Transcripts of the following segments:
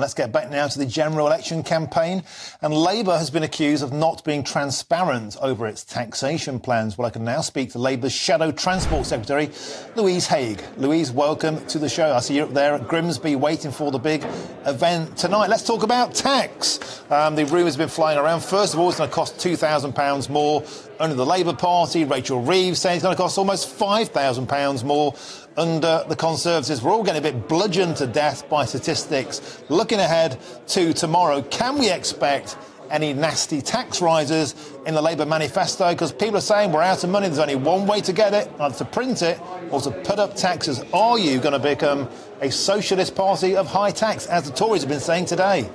Let's get back now to the general election campaign. And Labour has been accused of not being transparent over its taxation plans. Well, I can now speak to Labour's Shadow Transport Secretary, Louise Haigh. Louise, welcome to the show. I see you up there at Grimsby waiting for the big event tonight. Let's talk about tax. The rumours have been flying around. First of all, it's going to cost £2,000 more under the Labour Party. Rachel Reeves saying it's going to cost almost £5,000 more under the Conservatives. We're all getting a bit bludgeoned to death by statistics. Looking ahead to tomorrow, can we expect any nasty tax rises in the Labour manifesto? Because people are saying we're out of money. There's only one way to get it, either to print it or to put up taxes. Are you going to become a socialist party of high tax, as the Tories have been saying today?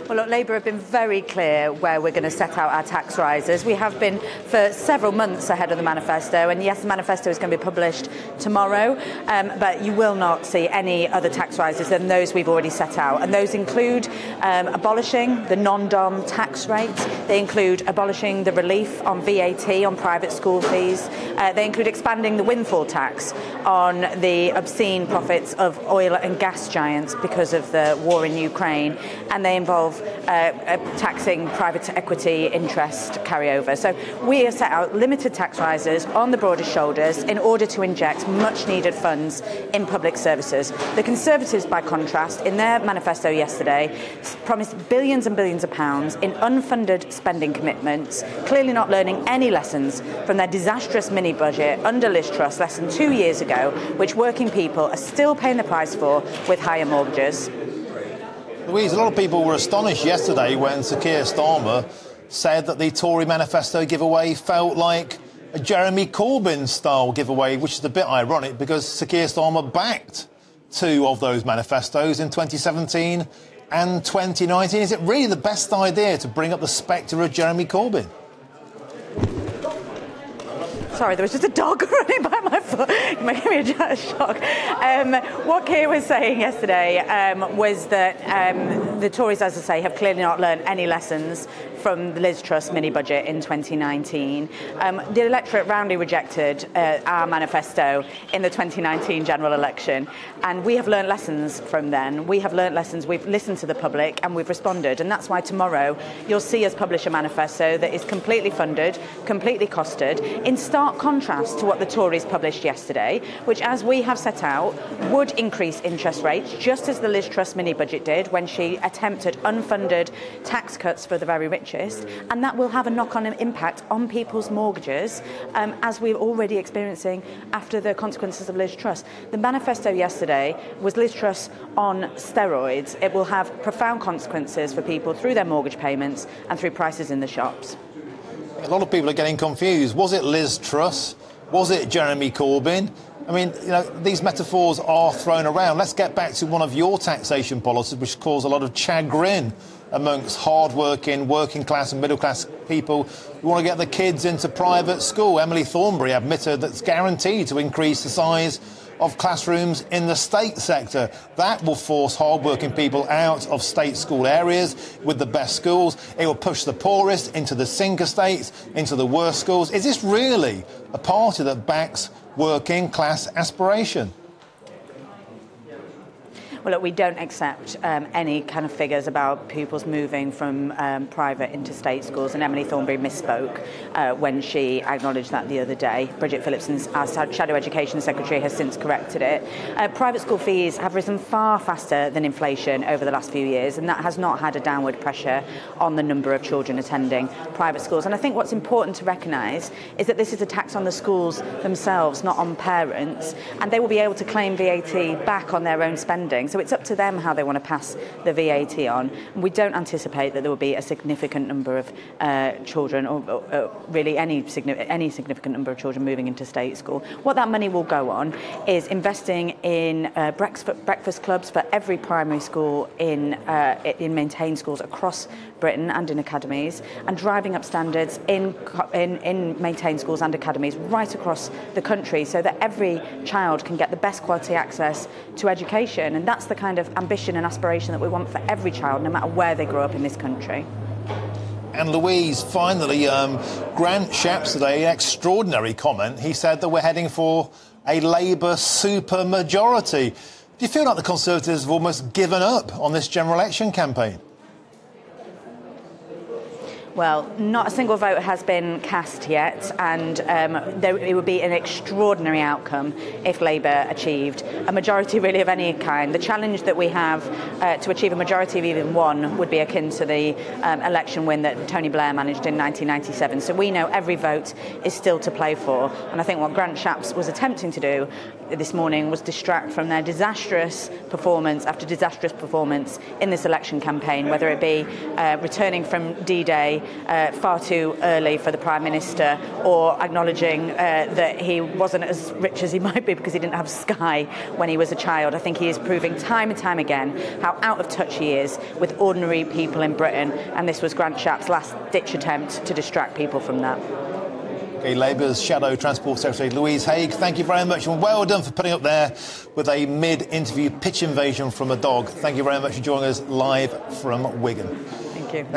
Well, look, Labour have been very clear where we're going to set out our tax rises. We have been for several months ahead of the manifesto, and yes, the manifesto is going to be published tomorrow, but you will not see any other tax rises than those we've already set out. And those include abolishing the non-dom tax rate. They include abolishing the relief on VAT on private school fees. They include expanding the windfall tax on the obscene profits of oil and gas giants because of the war in Ukraine. And they involve taxing private equity interest carryover. So we have set out limited tax rises on the broader shoulders in order to inject much needed funds in public services. The Conservatives, by contrast, in their manifesto yesterday, promised billions and billions of pounds in unfunded spending commitments, clearly not learning any lessons from their disastrous mini-budget under Liz Truss less than 2 years ago, which working people are still paying the price for with higher mortgages. Louise, a lot of people were astonished yesterday when Sir Keir Starmer said that the Tory manifesto giveaway felt like a Jeremy Corbyn-style giveaway, which is a bit ironic because Sir Keir Starmer backed two of those manifestos in 2017 and 2019. Is it really the best idea to bring up the spectre of Jeremy Corbyn? Sorry, there was just a dog running by my foot. It gave me a shock. What Keir was saying yesterday was that the Tories, as I say, have clearly not learned any lessons from the Liz Truss mini-budget in 2019. The electorate roundly rejected our manifesto in the 2019 general election, and we have learned lessons from then. We have learned lessons, we've listened to the public, and we've responded, and that's why tomorrow you'll see us publish a manifesto that is completely funded, completely costed, in stark contrast to what the Tories published yesterday, which, as we have set out, would increase interest rates, just as the Liz Truss mini-budget did when she attempted unfunded tax cuts for the very richest, and that will have a knock-on impact on people's mortgages, as we're already experiencing after the consequences of Liz Truss. The manifesto yesterday was Liz Truss on steroids. It will have profound consequences for people through their mortgage payments and through prices in the shops. A lot of people are getting confused. Was it Liz Truss? Was it Jeremy Corbyn? I mean, you know, these metaphors are thrown around. Let's get back to one of your taxation policies, which caused a lot of chagrin amongst hard-working, working-class and middle-class people who want to get the kids into private school. Emily Thornberry admitted that it's guaranteed to increase the size of classrooms in the state sector. That will force hard-working people out of state school areas with the best schools. It will push the poorest into the sinker states, into the worst schools. Is this really a party that backs working-class aspiration? Well, look, we don't accept any kind of figures about pupils moving from private into state schools, and Emily Thornberry misspoke when she acknowledged that the other day. Bridget Phillipson, our Shadow Education Secretary, has since corrected it. Private school fees have risen far faster than inflation over the last few years, and that has not had a downward pressure on the number of children attending private schools. And I think what's important to recognise is that this is a tax on the schools themselves, not on parents, and they will be able to claim VAT back on their own spending. So it's up to them how they want to pass the VAT on. And we don't anticipate that there will be a significant number of children, or really any significant number of children moving into state school. What that money will go on is investing in breakfast clubs for every primary school in maintained schools across Britain and in academies, and driving up standards in maintained schools and academies right across the country, so that every child can get the best quality access to education. And that's the kind of ambition and aspiration that we want for every child, no matter where they grow up in this country. And Louise, finally, Grant Shapps today, an extraordinary comment. He said that we're heading for a Labour supermajority. Do you feel like the Conservatives have almost given up on this general election campaign? Well, not a single vote has been cast yet, and it would be an extraordinary outcome if Labour achieved a majority really of any kind. The challenge that we have to achieve a majority of even one would be akin to the election win that Tony Blair managed in 1997. So we know every vote is still to play for, and I think what Grant Shapps was attempting to do this morning was distract from their disastrous performance after disastrous performance in this election campaign, whether it be returning from D-Day far too early for the Prime Minister, or acknowledging that he wasn't as rich as he might be because he didn't have Sky when he was a child. I think he is proving time and time again how out of touch he is with ordinary people in Britain, and this was Grant Shapps' last-ditch attempt to distract people from that. OK, Labour's Shadow Transport Secretary Louise Haigh, thank you very much, and well done for putting up there with a mid-interview pitch invasion from a dog. Thank you very much for joining us live from Wigan. Thank you.